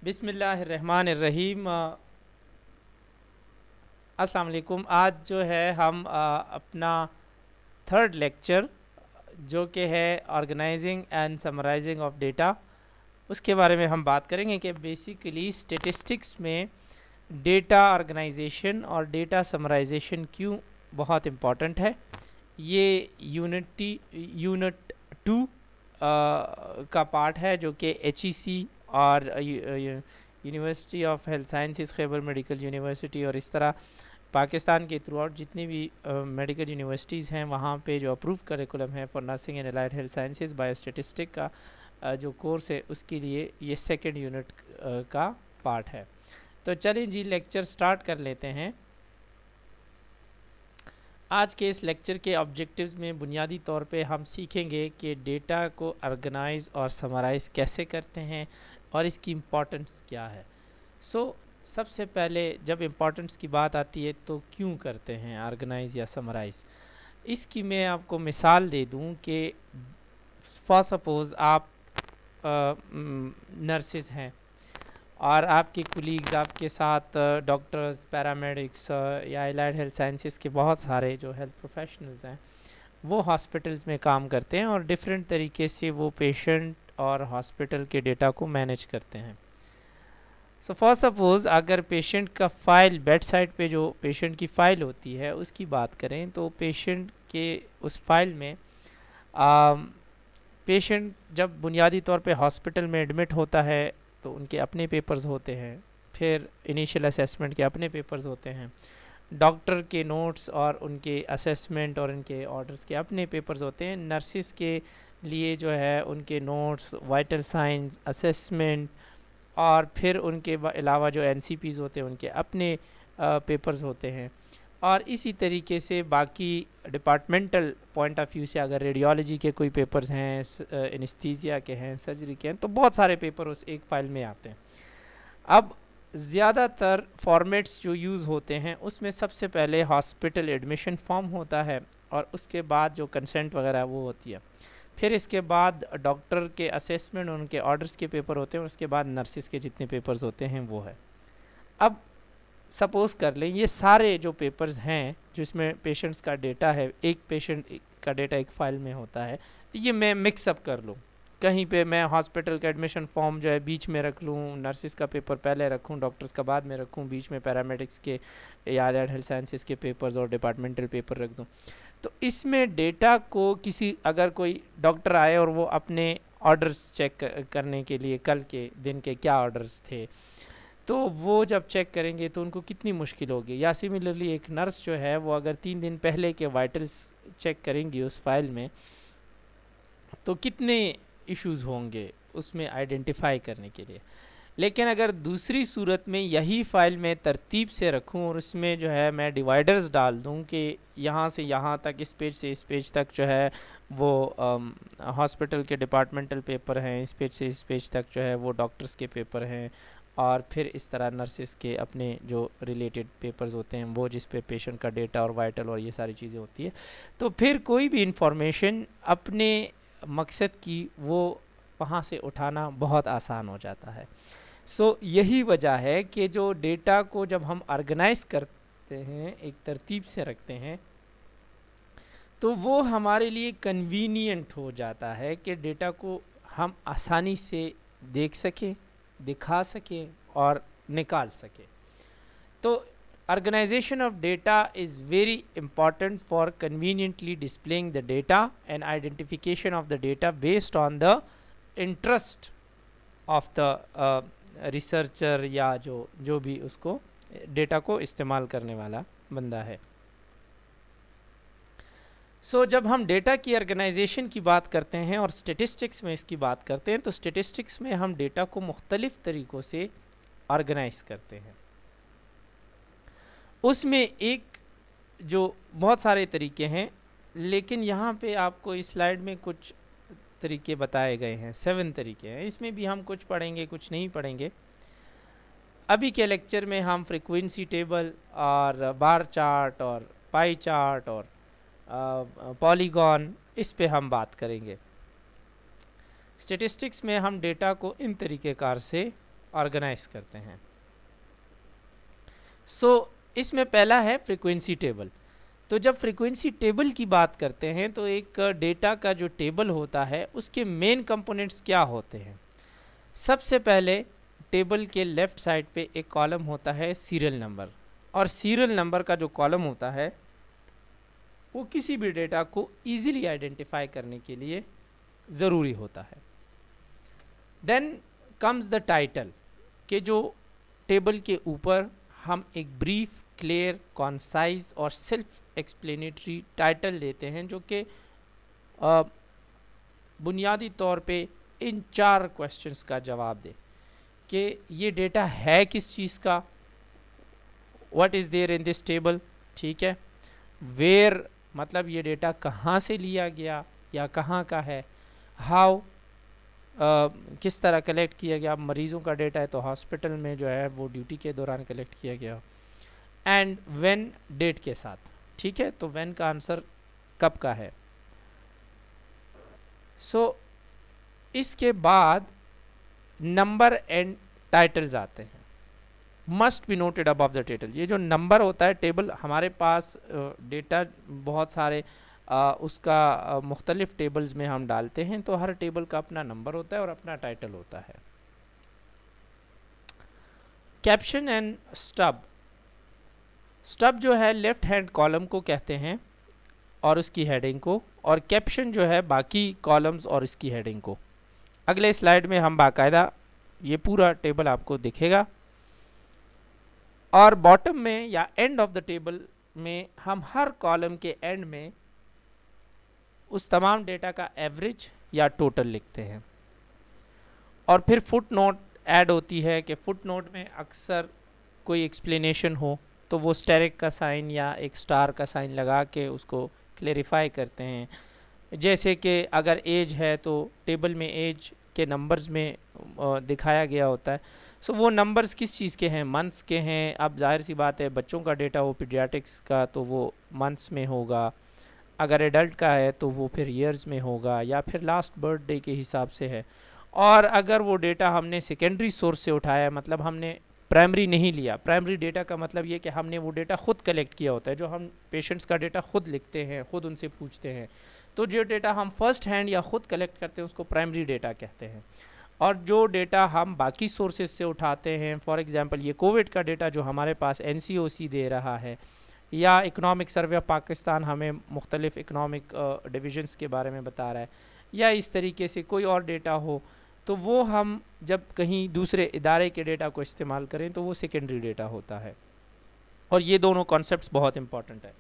बिस्मिल्लाहिर्रहमानिर्रहीम। अस्सलाम वालेकुम। आज जो है हम अपना थर्ड लेक्चर जो कि है organising and summarising of data, उसके बारे में हम बात करेंगे कि बेसिकली स्टेटिस्टिक्स में डेटा ऑर्गेनाइजेशन और डेटा समराइजेशन क्यों बहुत इम्पॉर्टेंट है। ये यूनिट 2 का पार्ट है जो कि HEC और university of health sciences, Khyber medical university और इस तरह पाकिस्तान के थ्रू आउट जितनी भी मेडिकल यूनिवर्सिटीज़ हैं वहाँ पे जो अप्रूव करिकुलम है for nursing and allied health sciences biostatistic का जो कोर्स है उसके लिए ये सेकेंड यूनिट का पार्ट है। तो चलिए जी लेक्चर स्टार्ट कर लेते हैं। आज के इस लेक्चर के ऑब्जेक्टिव्स में बुनियादी तौर पे हम सीखेंगे कि डेटा को ऑर्गेनाइज और समराइज़ कैसे करते हैं और इसकी इम्पोर्टेंस क्या है। सबसे पहले जब इम्पोर्टेंस की बात आती है तो क्यों करते हैं ऑर्गेनाइज या समराइज़, इसकी मैं आपको मिसाल दे दूं कि फॉर सपोज़ आप नर्सेज हैं और आपके कुलीग्स आपके साथ डॉक्टर्स, पैरामेडिक्स या एलाइड हेल्थ साइंसेस के बहुत सारे जो हेल्थ प्रोफेशनल्स हैं वो हॉस्पिटल्स में काम करते हैं और डिफरेंट तरीके से वो पेशेंट और हॉस्पिटल के डेटा को मैनेज करते हैं। फॉर सपोज़ अगर पेशेंट का फ़ाइल बेड साइड पे जो पेशेंट की फ़ाइल होती है उसकी बात करें तो पेशेंट के उस फाइल में पेशेंट जब बुनियादी तौर पे हॉस्पिटल में एडमिट होता है तो उनके अपने पेपर्स होते हैं, फिर इनिशियल असेसमेंट के अपने पेपर्स होते हैं, डॉक्टर के नोट्स और उनके असेसमेंट और उनके ऑर्डर्स के अपने पेपर्स होते हैं, नर्सिस के लिए जो है उनके नोट्स, वाइटल साइंस, असेसमेंट और फिर उनके अलावा जो NCPs होते हैं उनके अपने पेपर्स होते हैं। और इसी तरीके से बाकी डिपार्टमेंटल पॉइंट ऑफ व्यू से अगर रेडियोलॉजी के कोई पेपर्स हैं, एनेस्थीसिया के हैं, सर्जरी के हैं, तो बहुत सारे पेपर उस एक फ़ाइल में आते हैं। अब ज़्यादातर फॉर्मेट्स जो यूज़ होते हैं उसमें सबसे पहले हॉस्पिटल एडमिशन फॉर्म होता है और उसके बाद जो कंसेंट वगैरह वो होती है, फिर इसके बाद डॉक्टर के असेसमेंट उनके ऑर्डर्स के पेपर होते हैं, उसके बाद नर्सिस के जितने पेपर्स होते हैं वो है। अब सपोज़ कर लें ये सारे जो पेपर्स हैं जिसमें पेशेंट्स का डेटा है, एक पेशेंट का डेटा एक फ़ाइल में होता है, तो ये मैं मिक्सअप कर लूँ, कहीं पे मैं हॉस्पिटल का एडमिशन फॉर्म जो है बीच में रख लूँ, नर्सिस का पेपर पहले रखूँ, डॉक्टर्स का बाद में रखूँ, बीच में पैरामेडिक्स के या एलाइड हेल्थ साइंसेस के पेपर्स और डिपार्टमेंटल पेपर रख दूँ। तो इसमें डेटा को किसी अगर कोई डॉक्टर आए और वो अपने ऑर्डर्स चेक करने के लिए कल के दिन के क्या ऑर्डर्स थे, तो वो जब चेक करेंगे तो उनको कितनी मुश्किल होगी। या सिमिलरली एक नर्स जो है वो अगर 3 दिन पहले के वाइटल्स चेक करेंगी उस फाइल में तो कितने इश्यूज़ होंगे उसमें आइडेंटिफाई करने के लिए। लेकिन अगर दूसरी सूरत में यही फ़ाइल में तरतीब से रखूं और उसमें जो है मैं डिवाइडर्स डाल दूं कि यहाँ से यहाँ तक, इस पेज से इस पेज तक जो है वो हॉस्पिटल के डिपार्टमेंटल पेपर हैं, इस पेज से इस पेज तक जो है वो डॉक्टर्स के पेपर हैं, और फिर इस तरह नर्सिस के अपने जो रिलेटेड पेपर्स होते हैं वो जिस पे पेशेंट का डेटा और वाइटल और ये सारी चीज़ें होती है, तो फिर कोई भी इंफॉर्मेशन अपने मकसद की वो वहाँ से उठाना बहुत आसान हो जाता है। यही वजह है कि जो डेटा को जब हम ऑर्गेनाइज करते हैं, एक तरतीब से रखते हैं, तो वो हमारे लिए कन्वीनियंट हो जाता है कि डेटा को हम आसानी से देख सकें, दिखा सकें और निकाल सकें। तो organization of data is very important for conveniently displaying the data and identification of the data based on the interest of the researcher या जो भी उसको डेटा को इस्तेमाल करने वाला बंदा है। जब हम डेटा की ऑर्गेनाइजेशन की बात करते हैं और स्टेटिस्टिक्स में इसकी बात करते हैं, तो स्टेटिस्टिक्स में हम डेटा को मुख्तलिफ तरीक़ों से ऑर्गेनाइज करते हैं। उसमें एक जो बहुत सारे तरीके हैं, लेकिन यहाँ पे आपको इस स्लाइड में कुछ तरीके बताए गए हैं, 7 तरीके हैं। इसमें भी हम कुछ पढ़ेंगे कुछ नहीं पढ़ेंगे। अभी के लेक्चर में हम फ्रीक्वेंसी टेबल और बार चार्ट और पाई चार्ट और पॉलीगॉन, इस पे हम बात करेंगे। स्टेटिस्टिक्स में हम डेटा को इन तरीक़ेकार से ऑर्गेनाइज करते हैं। सो इसमें पहला है फ्रीक्वेंसी टेबल। तो जब फ्रीक्वेंसी टेबल की बात करते हैं तो एक डेटा का जो टेबल होता है उसके मेन कंपोनेंट्स क्या होते हैं। सबसे पहले टेबल के लेफ्ट साइड पे एक कॉलम होता है सीरियल नंबर, और सीरियल नंबर का जो कॉलम होता है वो किसी भी डेटा को इजीली आइडेंटिफाई करने के लिए ज़रूरी होता है। देन कम्स द टाइटल, के जो टेबल के ऊपर हम एक ब्रीफ, क्लियर, कॉन्साइज और सेल्फ एक्सप्लेनेटरी टाइटल देते हैं, जो कि बुनियादी तौर पे इन 4 क्वेश्चंस का जवाब दे कि ये डेटा है किस चीज़ का, what is there in this table, ठीक है, वेयर मतलब ये डेटा कहाँ से लिया गया या कहाँ का है, हाउ किस तरह कलेक्ट किया गया, मरीज़ों का डेटा है तो हॉस्पिटल में जो है वो ड्यूटी के दौरान कलेक्ट किया गया, एंड व्हेन डेट के साथ, ठीक है। तो व्हेन का आंसर कब का है। सो इसके बाद नंबर एंड टाइटल्स आते हैं, must be noted above the title. ये जो नंबर होता है, टेबल हमारे पास डेटा बहुत सारे उसका मुख्तलिफ टेबल्स में हम डालते हैं, तो हर टेबल का अपना नंबर होता है और अपना टाइटल होता है। Caption and stub. स्टब जो है लेफ्ट हैंड कॉलम को कहते हैं और उसकी हेडिंग को, और कैप्शन जो है बाकी कॉलम्स और इसकी हेडिंग को। अगले स्लाइड में हम बाकायदा ये पूरा टेबल आपको दिखेगा, और बॉटम में या एंड ऑफ द टेबल में हम हर कॉलम के एंड में उस तमाम डेटा का एवरेज या टोटल लिखते हैं। और फिर फुट नोट ऐड होती है कि फुट नोट में अक्सर कोई एक्सप्लेनेशन हो तो वो स्टेरिक का साइन या एक स्टार का साइन लगा के उसको क्लेरिफाई करते हैं। जैसे कि अगर एज है तो टेबल में एज के नंबर्स में दिखाया गया होता है। सो वो नंबर्स किस चीज़ के हैं, मंथ्स के हैं। अब जाहिर सी बात है बच्चों का डेटा हो पीडियाट्रिक्स का तो वो मंथ्स में होगा, अगर एडल्ट का है तो वो फिर ईयर्स में होगा या फिर लास्ट बर्थडे के हिसाब से है। और अगर वो डेटा हमने सेकेंडरी सोर्स से उठाया, मतलब हमने प्राइमरी नहीं लिया, प्राइमरी डेटा का मतलब ये कि हमने वो डेटा खुद कलेक्ट किया होता है, जो हम पेशेंट्स का डेटा खुद लिखते हैं, खुद उनसे पूछते हैं, तो जो डेटा हम फर्स्ट हैंड या खुद कलेक्ट करते हैं उसको प्राइमरी डेटा कहते हैं। और जो डेटा हम बाकी सोर्सेज से उठाते हैं, फॉर एग्जांपल ये कोविड का डेटा जो हमारे पास NCOC दे रहा है, या इकनॉमिक सर्वे ऑफ पाकिस्तान हमें मुख्तलिफ इकनॉमिक डिविजन्स के बारे में बता रहा है, या इस तरीके से कोई और डेटा हो, तो वो हम जब कहीं दूसरे इदारे के डेटा को इस्तेमाल करें तो वो सेकेंडरी डेटा होता है। और ये दोनों कॉन्सेप्ट्स बहुत इंपॉर्टेंट है।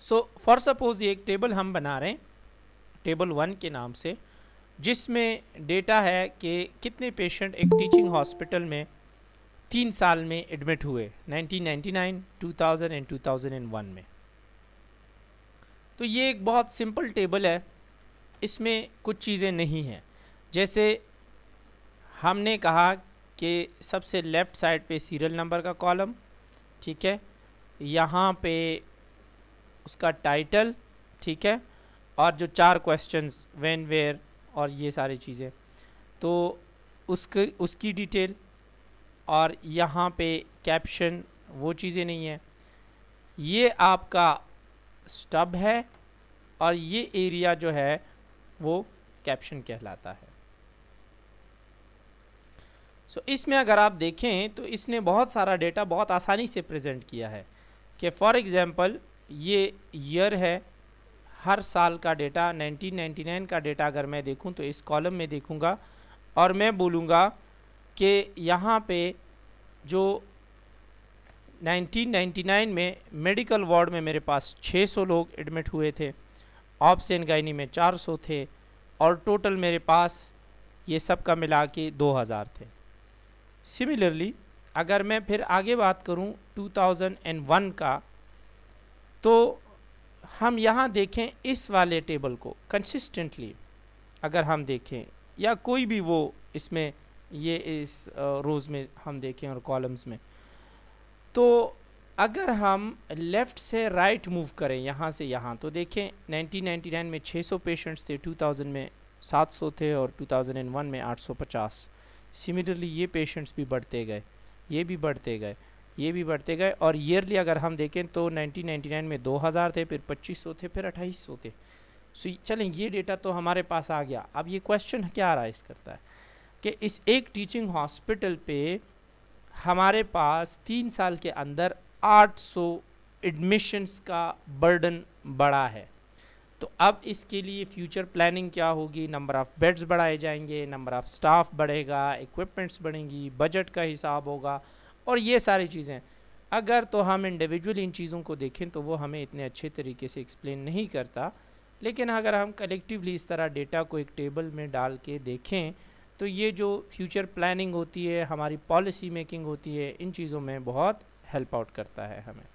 सो फॉर सपोज ये एक टेबल हम बना रहे हैं टेबल 1 के नाम से, जिसमें डेटा है कि कितने पेशेंट एक टीचिंग हॉस्पिटल में 3 साल में एडमिट हुए 1999, 2000 एंड 2001 में। तो ये एक बहुत सिंपल टेबल है, इसमें कुछ चीज़ें नहीं हैं। जैसे हमने कहा कि सबसे लेफ़्ट साइड पे सीरियल नंबर का कॉलम, ठीक है, यहाँ पे उसका टाइटल, ठीक है, और जो 4 क्वेश्चंस व्हेन, वेयर और ये सारी चीज़ें, तो उसकी डिटेल, और यहाँ पे कैप्शन, वो चीज़ें नहीं है। ये आपका स्टब है और ये एरिया जो है वो कैप्शन कहलाता है। सो इसमें अगर आप देखें तो इसने बहुत सारा डेटा बहुत आसानी से प्रेजेंट किया है कि फॉर एग्जांपल ये ईयर है, हर साल का डेटा 1999 का डेटा अगर मैं देखूं तो इस कॉलम में देखूंगा और मैं बोलूँगा कि यहाँ पे जो 1999 में मेडिकल वार्ड में मेरे पास 600 लोग एडमिट हुए थे, ऑब्स एंड गायनी में 400 थे, और टोटल मेरे पास ये सब का मिला के 2000 थे। सिमिलरली अगर मैं फिर आगे बात करूं 2001 का, तो हम यहाँ देखें इस वाले टेबल को कंसिस्टेंटली अगर हम देखें, या कोई भी वो इसमें ये इस रोज़ में हम देखें और कॉलम्स में, तो अगर हम लेफ़्ट से राइट मूव करें यहाँ से यहाँ, तो देखें 1999 में 600 पेशेंट्स थे, 2000 में 700 थे और 2001 में 850। सिमिलरली ये पेशेंट्स भी बढ़ते गए, ये भी बढ़ते गए, ये भी बढ़ते गए, और ईयरली अगर हम देखें तो 1999 में 2000 थे, फिर 2500 थे, फिर 2800 थे। सो चलें, ये डेटा तो हमारे पास आ गया। अब ये क्वेश्चन क्या राइज करता है कि इस एक टीचिंग हॉस्पिटल पे हमारे पास 3 साल के अंदर 800 एडमिशन्स का बर्डन बढ़ा है। तो अब इसके लिए फ्यूचर प्लानिंग क्या होगी? नंबर ऑफ़ बेड्स बढ़ाए जाएंगे, नंबर ऑफ़ स्टाफ बढ़ेगा, इक्विपमेंट्स बढ़ेंगी, बजट का हिसाब होगा और ये सारी चीज़ें। अगर तो हम इंडिविजुअली इन चीज़ों को देखें तो वो हमें इतने अच्छे तरीके से एक्सप्लेन नहीं करता, लेकिन अगर हम कलेक्टिवली इस तरह डेटा को एक टेबल में डाल के देखें तो ये जो फ्यूचर प्लानिंग होती है, हमारी पॉलिसी मेकिंग होती है, इन चीज़ों में बहुत हेल्प आउट करता है हमें।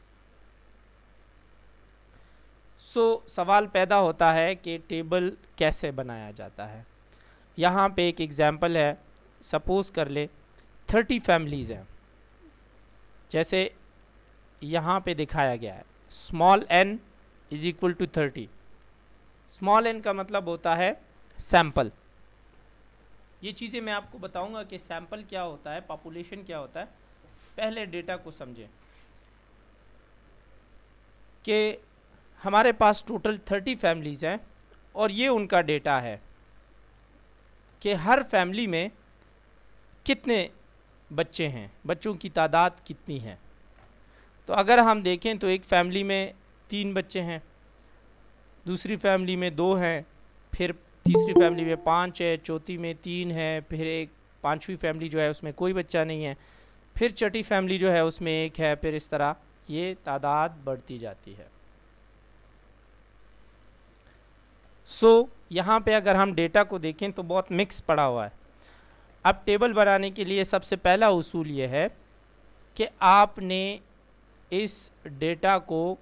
सवाल पैदा होता है कि टेबल कैसे बनाया जाता है। यहाँ पे एक एग्जांपल है, सपोज़ कर ले 30 फैमिलीज़ हैं, जैसे यहाँ पे दिखाया गया है, small n is equal to 30। Small n का मतलब होता है सैंपल। ये चीज़ें मैं आपको बताऊंगा कि सैंपल क्या होता है, पॉपुलेशन क्या होता है। पहले डेटा को समझें कि हमारे पास टोटल 30 फैमिलीज़ हैं और ये उनका डेटा है कि हर फैमिली में कितने बच्चे हैं, बच्चों की तादाद कितनी है। तो अगर हम देखें तो एक फैमिली में 3 बच्चे हैं, दूसरी फैमिली में 2 हैं, फिर तीसरी फैमिली में 5 है, चौथी में 3 है, फिर एक पांचवी फैमिली जो है उसमें कोई बच्चा नहीं है, फिर छठी फैमिली जो है उसमें 1 है, फिर इस तरह ये तादाद बढ़ती जाती है। यहाँ पे अगर हम डेटा को देखें तो बहुत मिक्स पड़ा हुआ है। अब टेबल बनाने के लिए सबसे पहला उसूल ये है कि आपने इस डेटा को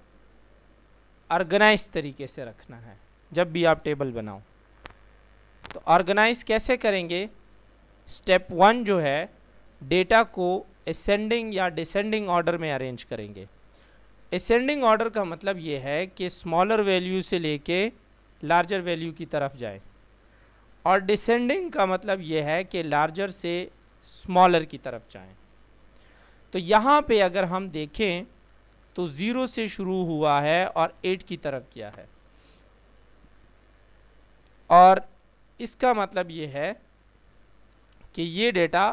ऑर्गेनाइज तरीके से रखना है। जब भी आप टेबल बनाओ तो ऑर्गेनाइज कैसे करेंगे? स्टेप 1 जो है, डेटा को असेंडिंग या डिसेंडिंग ऑर्डर में अरेंज करेंगे। असेंडिंग ऑर्डर का मतलब ये है कि स्मॉलर वैल्यू से लेके लार्जर वैल्यू की तरफ जाए, और डिसेंडिंग का मतलब ये है कि लार्जर से स्मॉलर की तरफ जाएं। तो यहाँ पे अगर हम देखें तो 0 से शुरू हुआ है और 8 की तरफ किया है, और इसका मतलब ये है कि ये डेटा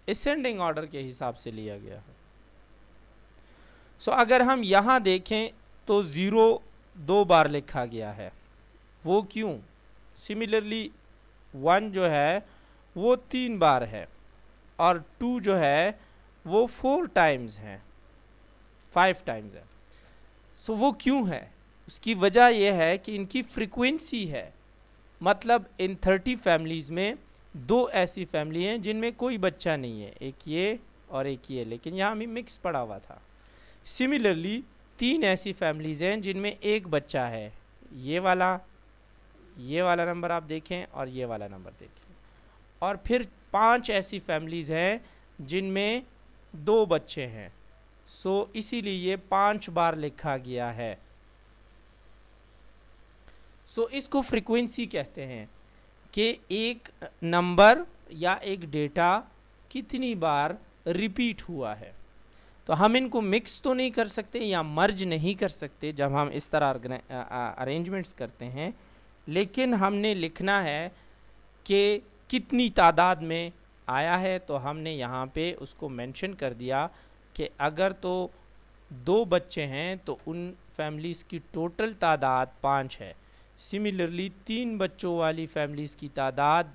असेंडिंग ऑर्डर के हिसाब से लिया गया है। अगर हम यहाँ देखें तो 0 2 बार लिखा गया है, वो क्यों? सिमिलरली 1 जो है वो 3 बार है, और 2 जो है वो 4 टाइम्स है, 5 टाइम्स है। वो क्यों है? उसकी वजह यह है कि इनकी फ्रीक्वेंसी है। मतलब इन 30 फैमिलीज़ में 2 ऐसी फैमिली हैं जिनमें कोई बच्चा नहीं है, एक ये और एक ये, लेकिन यहाँ हमें मिक्स पड़ा हुआ था। सिमिलरली 3 ऐसी फैमिलीज़ हैं जिनमें एक बच्चा है, ये वाला नंबर आप देखें और ये वाला नंबर देखें, और फिर 5 ऐसी फैमिलीज़ हैं जिनमें 2 बच्चे हैं। इसीलिए ये 5 बार लिखा गया है। इसको फ्रीक्वेंसी कहते हैं कि एक नंबर या एक डेटा कितनी बार रिपीट हुआ है। तो हम इनको मिक्स तो नहीं कर सकते या मर्ज नहीं कर सकते जब हम इस तरह अरेंजमेंट्स करते हैं, लेकिन हमने लिखना है कि कितनी तादाद में आया है। तो हमने यहाँ पे उसको मेंशन कर दिया कि अगर तो 2 बच्चे हैं तो उन फैमिलीज़ की टोटल तादाद 5 है। सिमिलरली 3 बच्चों वाली फैमिलीज़ की तादाद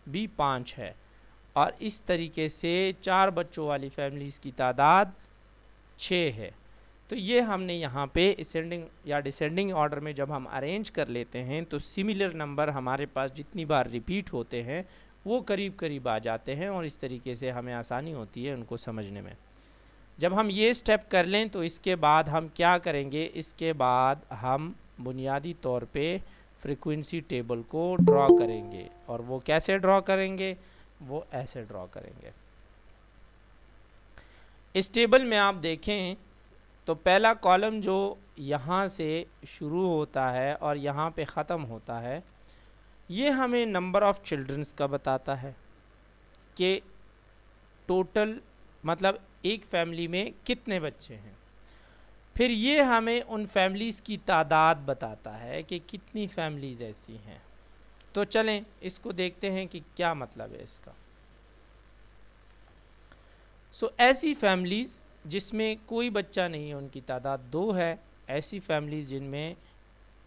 भी 5 है, और इस तरीके से 4 बच्चों वाली फैमिलीज़ की तादाद 6 है। तो ये हमने यहाँ पे असेंडिंग या डिसेंडिंग ऑर्डर में जब हम अरेंज कर लेते हैं तो सिमिलर नंबर हमारे पास जितनी बार रिपीट होते हैं वो करीब करीब आ जाते हैं, और इस तरीके से हमें आसानी होती है उनको समझने में। जब हम ये स्टेप कर लें तो इसके बाद हम क्या करेंगे? इसके बाद हम बुनियादी तौर पे फ्रीक्वेंसी टेबल को ड्रॉ करेंगे, और वो कैसे ड्रॉ करेंगे? वो ऐसे ड्रॉ करेंगे। इस टेबल में आप देखें तो पहला कॉलम जो यहाँ से शुरू होता है और यहाँ पे ख़त्म होता है, ये हमें नंबर ऑफ़ चिल्ड्रंस का बताता है कि टोटल मतलब एक फैमिली में कितने बच्चे हैं। फिर ये हमें उन फैमिलीज़ की तादाद बताता है कि कितनी फैमिलीज़ ऐसी हैं। तो चलें इसको देखते हैं कि क्या मतलब है इसका। ऐसी फैमिलीज़ जिसमें कोई बच्चा नहीं है उनकी तादाद 2 है। ऐसी फैमिलीज़ जिनमें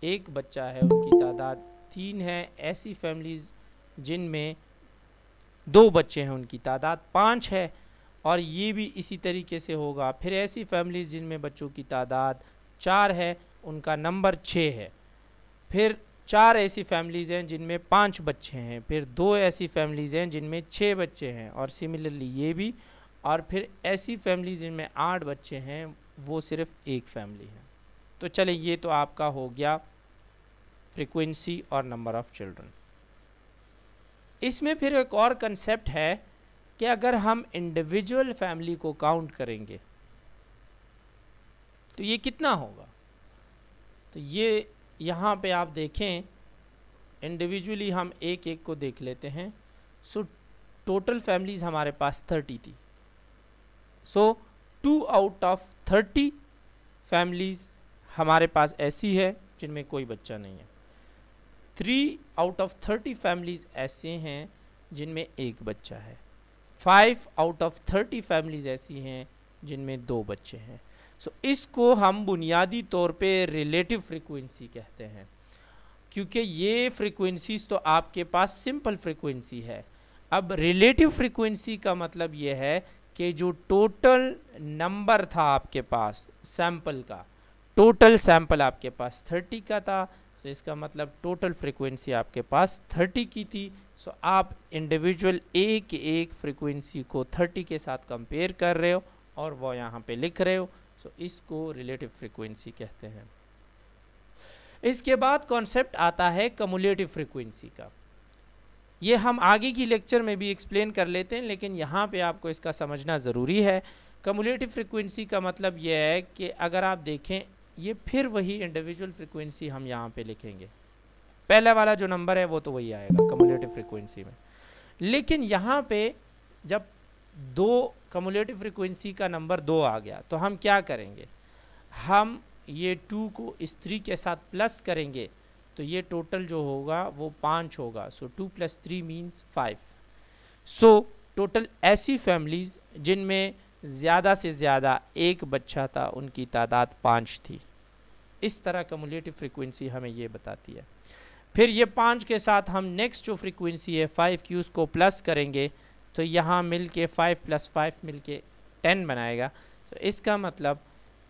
एक बच्चा है उनकी तादाद 3 है। ऐसी फैमिलीज़ जिनमें 2 बच्चे हैं उनकी तादाद 5 है। और ये भी इसी तरीके से होगा। फिर ऐसी फैमिलीज़ जिनमें बच्चों की तादाद 4 है, उनका नंबर 6 है। फिर 4 ऐसी फैमिलीज़ हैं जिनमें 5 बच्चे हैं। फिर 2 ऐसी फैमिलीज़ हैं जिनमें 6 बच्चे हैं, और सिमिलरली ये भी। और फिर ऐसी फैमिलीज़ जिनमें 8 बच्चे हैं, वो सिर्फ एक फैमिली है। तो चले, ये तो आपका हो गया फ्रीक्वेंसी और नंबर ऑफ़ चिल्ड्रन। इसमें फिर एक और कंसेप्ट है कि अगर हम इंडिविजुअल फैमिली को काउंट करेंगे तो ये कितना होगा। तो ये यहाँ पे आप देखें, इंडिविजुअली हम एक एक को देख लेते हैं। टोटल फैमिलीज़ हमारे पास 30 थी। 2 आउट ऑफ 30 फैमिलीज़ हमारे पास ऐसी है जिनमें कोई बच्चा नहीं है। 3 आउट ऑफ 30 फैमिलीज़ ऐसे हैं जिनमें एक बच्चा है। 5 आउट ऑफ 30 फैमिलीज़ ऐसी हैं जिनमें 2 बच्चे हैं। इसको हम बुनियादी तौर पे रिलेटिव फ्रीक्वेंसी कहते हैं, क्योंकि ये फ्रीक्वेंसीज तो आपके पास सिंपल फ्रीक्वेंसी है। अब रिलेटिव फ्रीक्वेंसी का मतलब ये है कि जो टोटल नंबर था आपके पास सैंपल का, टोटल सैंपल आपके पास 30 का था, तो इसका मतलब टोटल फ्रीक्वेंसी आपके पास 30 की थी। आप इंडिविजुअल एक फ्रीक्वेंसी को 30 के साथ कंपेयर कर रहे हो और वो यहाँ पे लिख रहे हो। इसको रिलेटिव फ्रीक्वेंसी कहते हैं। इसके बाद कॉन्सेप्ट आता है कम्युलेटिव फ्रीक्वेंसी का। ये हम आगे की लेक्चर में भी एक्सप्लेन कर लेते हैं, लेकिन यहाँ पे आपको इसका समझना ज़रूरी है। कम्युलेटिव फ्रीक्वेंसी का मतलब ये है कि अगर आप देखें, ये फिर वही इंडिविजुअल फ्रीक्वेंसी हम यहाँ पे लिखेंगे। पहला वाला जो नंबर है वो तो वही आएगा कम्युलेटिव फ्रीक्वेंसी में, लेकिन यहाँ पे जब 2 कम्युलेटिव फ्रीक्वेंसी का नंबर 2 आ गया तो हम क्या करेंगे, हम ये 2 को इस 3 के साथ प्लस करेंगे तो ये टोटल जो होगा वो 5 होगा। 2 + 3 मीन्स 5। टोटल ऐसी फैमिलीज़ जिनमें ज़्यादा से ज़्यादा एक बच्चा था उनकी तादाद 5 थी। इस तरह कम्युलेटिव फ्रीक्वेंसी हमें ये बताती है। फिर ये 5 के साथ हम नेक्स्ट जो फ्रीक्वेंसी है 5 की, उसको प्लस करेंगे तो यहाँ मिल के 5 + 5 मिल के 10 बनाएगा। तो इसका मतलब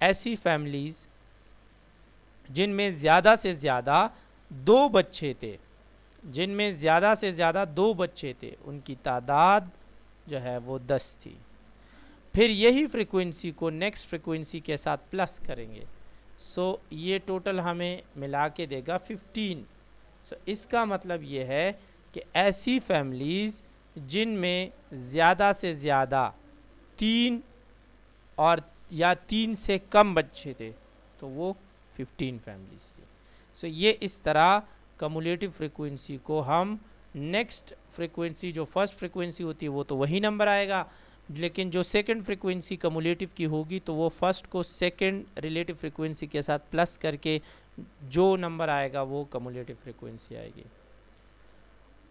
ऐसी फैमिलीज़ जिनमें ज़्यादा से ज़्यादा 2 बच्चे थे, जिनमें ज़्यादा से ज़्यादा 2 बच्चे थे, उनकी तादाद जो है वो 10 थी। फिर यही फ्रीक्वेंसी को नेक्स्ट फ्रीक्वेंसी के साथ प्लस करेंगे, ये टोटल हमें मिला के देगा 15। इसका मतलब ये है कि ऐसी फैमिलीज़ जिनमें ज़्यादा से ज़्यादा 3 और या 3 से कम बच्चे थे तो वो 15 फैमिलीज़ थी। ये इस तरह कम्युलेटिव फ्रीक्वेंसी को हम नेक्स्ट फ्रीक्वेंसी, जो फर्स्ट फ्रीक्वेंसी होती है वो तो वही नंबर आएगा, लेकिन जो सेकंड फ्रीक्वेंसी कम्युलेटिव की होगी तो वो फर्स्ट को सेकंड रिलेटिव फ्रीक्वेंसी के साथ प्लस करके जो नंबर आएगा वो कम्युलेटिव फ्रीक्वेंसी आएगी।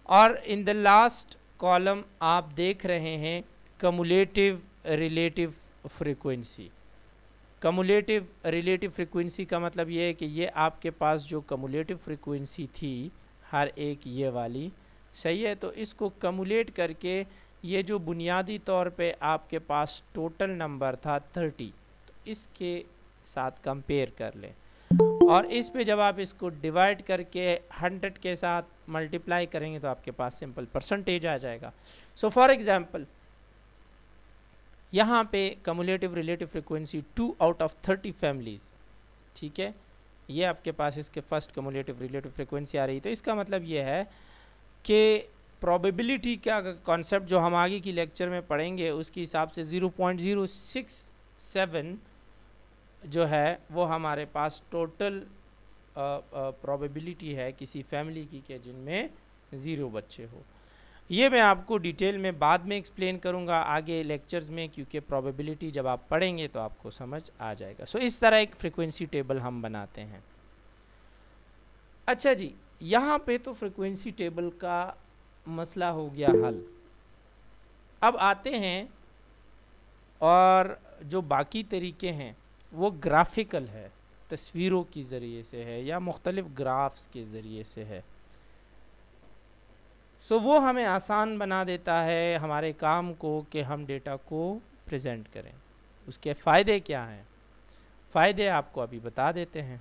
और इन द लास्ट कॉलम आप देख रहे हैं cumulative relative frequency. Cumulative relative frequency का मतलब ये है कि ये आपके पास जो कम्युलेटिव फ्रीक्वेंसी थी हर एक ये वाली, सही है, तो इसको कम्युलेट करके ये जो बुनियादी तौर पे आपके पास टोटल नंबर था 30, तो इसके साथ कंपेयर कर लें और इस पे जब आप इसको डिवाइड करके 100 के साथ मल्टीप्लाई करेंगे तो आपके पास सिंपल परसेंटेज आ जाएगा। फॉर एग्जांपल यहाँ पे cumulative relative frequency 2 out of 30 families, ठीक है, ये आपके पास इसके फर्स्ट कम्युलेटिव रिलेटिव फ्रीक्वेंसी आ रही। तो इसका मतलब ये है कि प्रोबेबिलिटी का कॉन्सेप्ट जो हम आगे की लेक्चर में पढ़ेंगे उसके हिसाब से 0.067 जो है वो हमारे पास टोटल प्रोबेबिलिटी है किसी फैमिली की कि जिनमें 0 बच्चे हो। ये मैं आपको डिटेल में बाद में एक्सप्लेन करूँगा आगे लेक्चर्स में, क्योंकि प्रोबेबिलिटी जब आप पढ़ेंगे तो आपको समझ आ जाएगा। सो इस तरह एक फ्रीक्वेंसी टेबल हम बनाते हैं। अच्छा जी, यहाँ पे तो फ्रीक्वेंसी टेबल का मसला हो गया हल। अब आते हैं, और जो बाकी तरीके हैं वो ग्राफिकल है, तस्वीरों के ज़रिए से है या मुख्तलिफ ग्राफ्स के ज़रिए से है। सो वो हमें आसान बना देता है हमारे काम को कि हम डेटा को प्रेजेंट करें। उसके फ़ायदे क्या हैं? फ़ायदे आपको अभी बता देते हैं।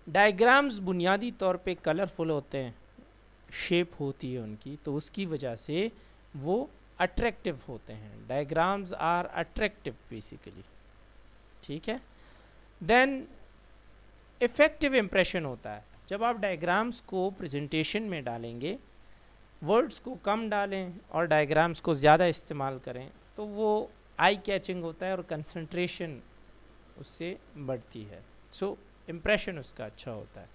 डायग्राम्स बुनियादी तौर पे कलरफुल होते हैं, शेप होती है उनकी, तो उसकी वजह से वो अट्रैक्टिव होते हैं। डायग्राम्स आर अट्रैक्टिव बेसिकली, ठीक है। देन इफ़ेक्टिव इम्प्रेशन होता है। जब आप डायग्राम्स को प्रेजेंटेशन में डालेंगे, वर्ड्स को कम डालें और डायग्राम्स को ज़्यादा इस्तेमाल करें, तो वो आई कैचिंग होता है और कंसंट्रेशन उससे बढ़ती है। सो इम्प्रेशन उसका अच्छा होता है।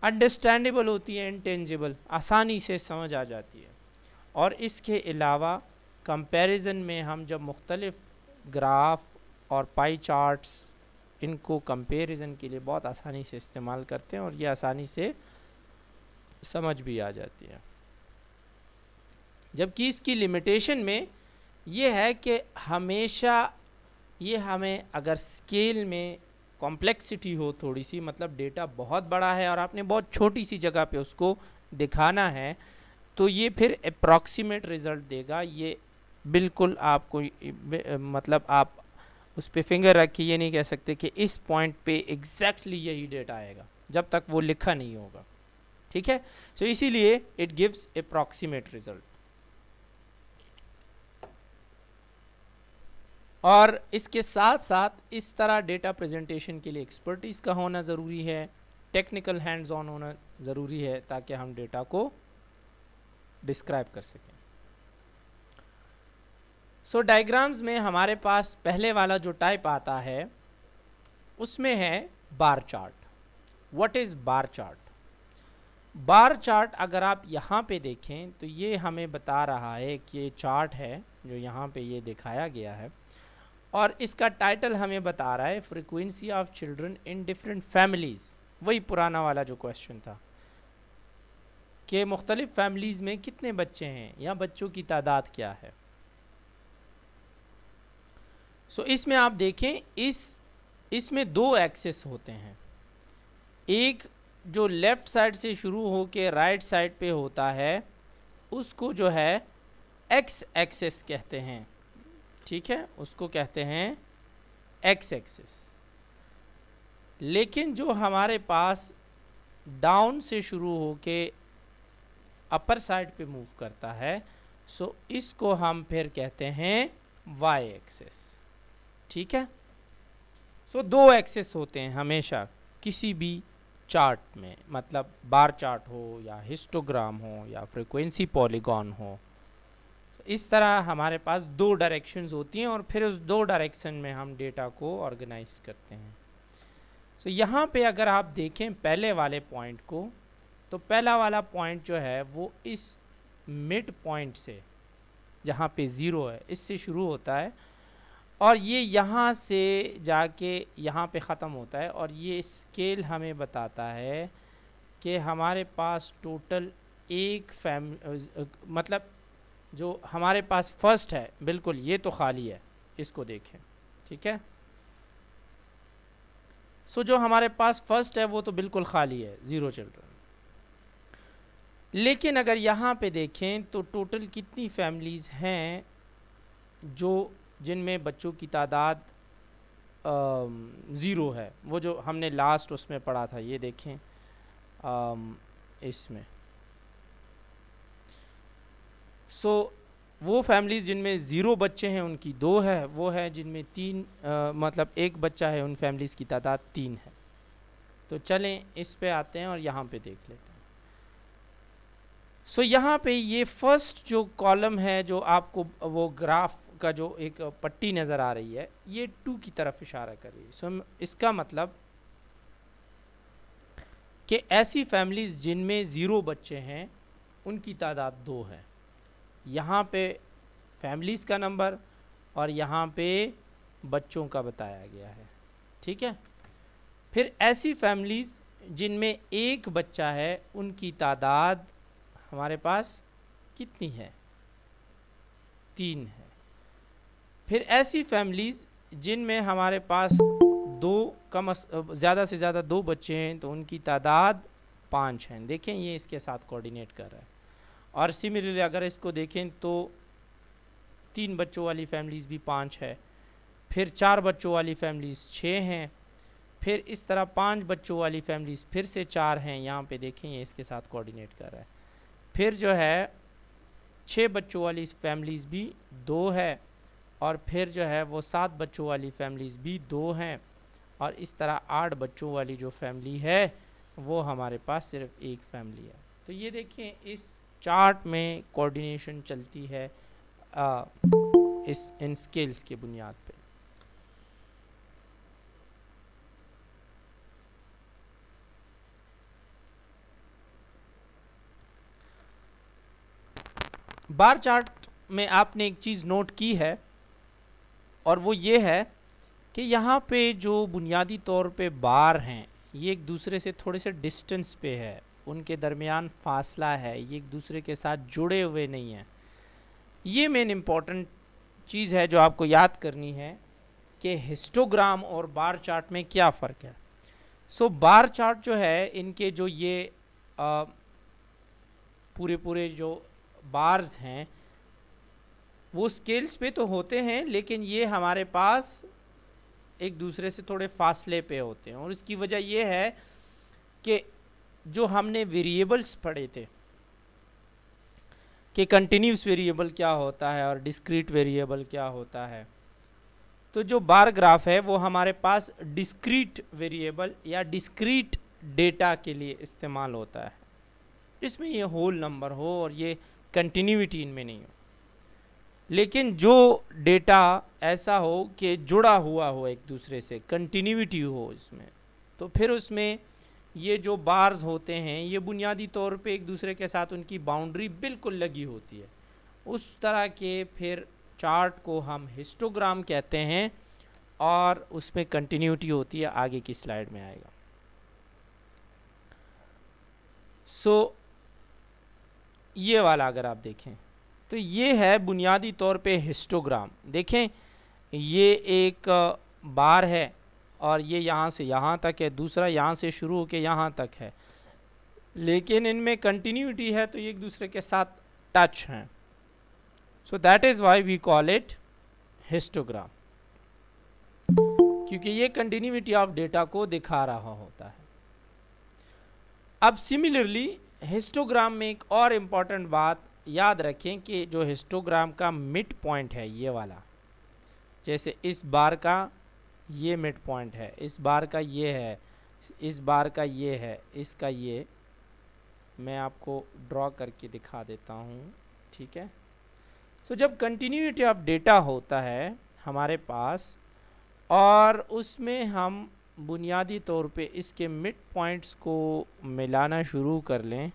अंडरस्टैंडेबल होती है, इंटेंजिबल, आसानी से समझ आ जाती है। और इसके अलावा कंपैरिजन में हम जब मुख्तलिफ ग्राफ और पाई चार्ट्स इनको कंपैरिजन के लिए बहुत आसानी से इस्तेमाल करते हैं और ये आसानी से समझ भी आ जाती है। जबकि इसकी लिमिटेशन में ये है कि हमेशा ये हमें अगर स्केल में कॉम्प्लेक्सिटी हो थोड़ी सी, मतलब डेटा बहुत बड़ा है और आपने बहुत छोटी सी जगह पे उसको दिखाना है, तो ये फिर अप्रॉक्सीमेट रिज़ल्ट देगा। ये बिल्कुल आपको मतलब आप उस पर फिंगर रख के ये नहीं कह सकते कि इस पॉइंट पे एग्जैक्टली यही डेटा आएगा, जब तक वो लिखा नहीं होगा, ठीक है। सो इसीलिए इट गिव्स अप्रॉक्सीमेट रिजल्ट। और इसके साथ साथ इस तरह डेटा प्रेजेंटेशन के लिए एक्सपर्टीज का होना ज़रूरी है, टेक्निकल हैंड्स ऑन होना ज़रूरी है, ताकि हम डेटा को डिस्क्राइब कर सकें। सो डायग्राम्स में हमारे पास पहले वाला जो टाइप आता है उसमें है bar chart. What is bar chart? Bar chart अगर आप यहाँ पे देखें तो ये हमें बता रहा है कि ये चार्ट है जो यहाँ पे ये दिखाया गया है, और इसका टाइटल हमें बता रहा है frequency of children in different families. वही पुराना वाला जो क्वेश्चन था कि मुख्तलिफ फैमिलीज़ में कितने बच्चे हैं या बच्चों की तादाद क्या है। सो इसमें आप देखें, इसमें 2 एक्सेस होते हैं। एक जो लेफ़्ट साइड से शुरू हो के राइट साइड पे होता है उसको जो है एक्स एक्सेस कहते हैं, ठीक है, उसको कहते हैं एक्स एक्सेस। लेकिन जो हमारे पास डाउन से शुरू हो के अपर साइड पे मूव करता है, सो इसको हम फिर कहते हैं वाई एक्सेस, ठीक है। सो 2 एक्सेस होते हैं हमेशा किसी भी चार्ट में, मतलब बार चार्ट हो या हिस्टोग्राम हो या फ्रीक्वेंसी पॉलीगॉन हो। इस तरह हमारे पास 2 डायरेक्शंस होती हैं और फिर उस 2 डायरेक्शन में हम डेटा को ऑर्गेनाइज करते हैं। सो यहाँ पे अगर आप देखें पहले वाले पॉइंट को, तो पहला वाला पॉइंट जो है वो इस मिड पॉइंट से, जहाँ पे 0 है, इससे शुरू होता है और ये यहाँ से जाके यहाँ पे ख़त्म होता है। और ये स्केल हमें बताता है कि हमारे पास टोटल एक मतलब जो हमारे पास फर्स्ट है, बिल्कुल ये तो खाली है, इसको देखें, ठीक है। सो जो हमारे पास फर्स्ट है वो तो बिल्कुल खाली है, 0 चिल्ड्रन। लेकिन अगर यहाँ पे देखें तो टोटल कितनी फैमिलीज़ हैं जो जिनमें बच्चों की तादाद 0 है, वो जो हमने लास्ट उसमें पढ़ा था, ये देखें इसमें। सो वो फैमिलीज़ जिनमें 0 बच्चे हैं उनकी 2 है, वो है जिनमें 3 मतलब 1 बच्चा है, उन फैमिलीज़ की तादाद 3 है। तो चलें इस पे आते हैं और यहाँ पे देख लेते हैं। सो यहाँ पे ये फर्स्ट जो कॉलम है जो आपको वो ग्राफ का जो एक पट्टी नज़र आ रही है ये 2 की तरफ इशारा कर रही है। सो इसका मतलब कि ऐसी फैमिलीज़ जिनमें 0 बच्चे हैं उनकी तादाद 2 है। यहाँ पे फैमिलीज़ का नंबर और यहाँ पे बच्चों का बताया गया है, ठीक है। फिर ऐसी फैमिलीज़ जिनमें 1 बच्चा है उनकी तादाद हमारे पास कितनी है? 3 है। फिर ऐसी फैमिलीज़ जिनमें हमारे पास ज़्यादा से ज़्यादा 2 बच्चे हैं तो उनकी तादाद 5 हैं। देखें ये इसके साथ कोऑर्डिनेट कर रहा है। और सिमिलरली अगर इसको देखें तो 3 बच्चों वाली फैमिलीज़ भी 5 है, फिर 4 बच्चों वाली फैमिलीज़ 6 हैं, फिर इस तरह 5 बच्चों वाली फैमिलीज़ फिर से 4 हैं। यहाँ पे देखें ये इसके साथ कोऑर्डिनेट कर रहा है। फिर जो है 6 बच्चों वाली फैमिलीज़ भी 2 है, और फिर जो है वो 7 बच्चों वाली फैमिलीज़ भी 2 हैं, और इस तरह 8 बच्चों वाली जो फैमिली है वो हमारे पास सिर्फ 1 फैमिली है। तो ये देखें इस चार्ट में कोऑर्डिनेशन चलती है इन स्केल्स के बुनियाद पे। बार चार्ट में आपने एक चीज़ नोट की है और वो ये है कि यहाँ पे जो बुनियादी तौर पे बार हैं ये एक दूसरे से थोड़े से डिस्टेंस पे है, उनके दरमियान फासला है, ये एक दूसरे के साथ जुड़े हुए नहीं हैं। ये मेन इम्पॉर्टेंट चीज़ है जो आपको याद करनी है कि हिस्टोग्राम और बार चार्ट में क्या फ़र्क है। सो बार चार्ट जो है इनके जो ये पूरे जो बार्स हैं वो स्केल्स पे तो होते हैं, लेकिन ये हमारे पास एक दूसरे से थोड़े फासले पे होते हैं। और इसकी वजह ये है कि जो हमने वेरिएबल्स पढ़े थे कि कंटिन्यूस वेरिएबल क्या होता है और डिस्क्रीट वेरिएबल क्या होता है, तो जो बार ग्राफ है वो हमारे पास डिस्क्रीट वेरिएबल या डिस्क्रीट डेटा के लिए इस्तेमाल होता है, इसमें ये होल नंबर हो और ये कंटिन्यूटी इनमें नहीं हो। लेकिन जो डेटा ऐसा हो कि जुड़ा हुआ हो एक दूसरे से, कंटिन्यूटी हो इसमें, तो फिर उसमें ये जो बार्स होते हैं ये बुनियादी तौर पे एक दूसरे के साथ उनकी बाउंड्री बिल्कुल लगी होती है। उस तरह के फिर चार्ट को हम हिस्टोग्राम कहते हैं और उसमें कंटिन्यूटी होती है, आगे की स्लाइड में आएगा। सो ये वाला अगर आप देखें तो ये है बुनियादी तौर पे हिस्टोग्राम। देखें ये एक बार है और ये यहाँ से यहाँ तक है, दूसरा यहाँ से शुरू होकर यहाँ तक है, लेकिन इनमें कंटिन्यूटी है तो ये एक दूसरे के साथ टच हैं। So that is why we call it histogram, क्योंकि ये कंटिन्यूटी ऑफ डेटा को दिखा रहा होता है। अब सिमिलरली हिस्टोग्राम में एक और इम्पॉर्टेंट बात याद रखें कि जो हिस्टोग्राम का मिड पॉइंट है ये वाला, जैसे इस बार का ये मिड पॉइंट है, इस बार का ये है, इस बार का ये है, इसका ये मैं आपको ड्रॉ करके दिखा देता हूँ, ठीक है। सो जब कंटिन्यूटी ऑफ डेटा होता है हमारे पास और उसमें हम बुनियादी तौर पे इसके मिड पॉइंट्स को मिलाना शुरू कर लें,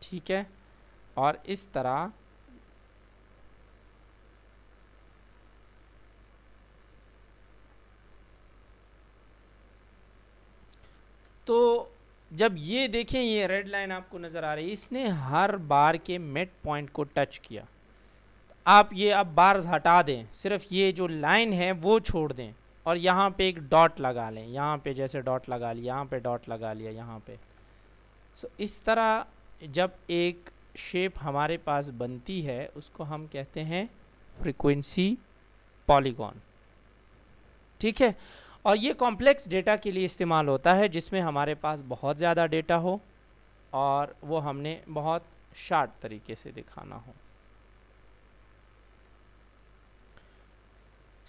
ठीक है, और इस तरह तो जब ये देखें ये रेड लाइन आपको नज़र आ रही है, इसने हर बार के मिड पॉइंट को टच किया। आप ये अब बार्स हटा दें, सिर्फ ये जो लाइन है वो छोड़ दें और यहाँ पे एक डॉट लगा लें, यहाँ पे जैसे डॉट लगा लिया, यहाँ पे डॉट लगा लिया, यहाँ पे। सो इस तरह जब एक शेप हमारे पास बनती है उसको हम कहते हैं फ्रीक्वेंसी पॉलीगॉन, ठीक है। और ये कॉम्प्लेक्स डेटा के लिए इस्तेमाल होता है जिसमें हमारे पास बहुत ज़्यादा डेटा हो और वो हमने बहुत शार्ट तरीके से दिखाना हो।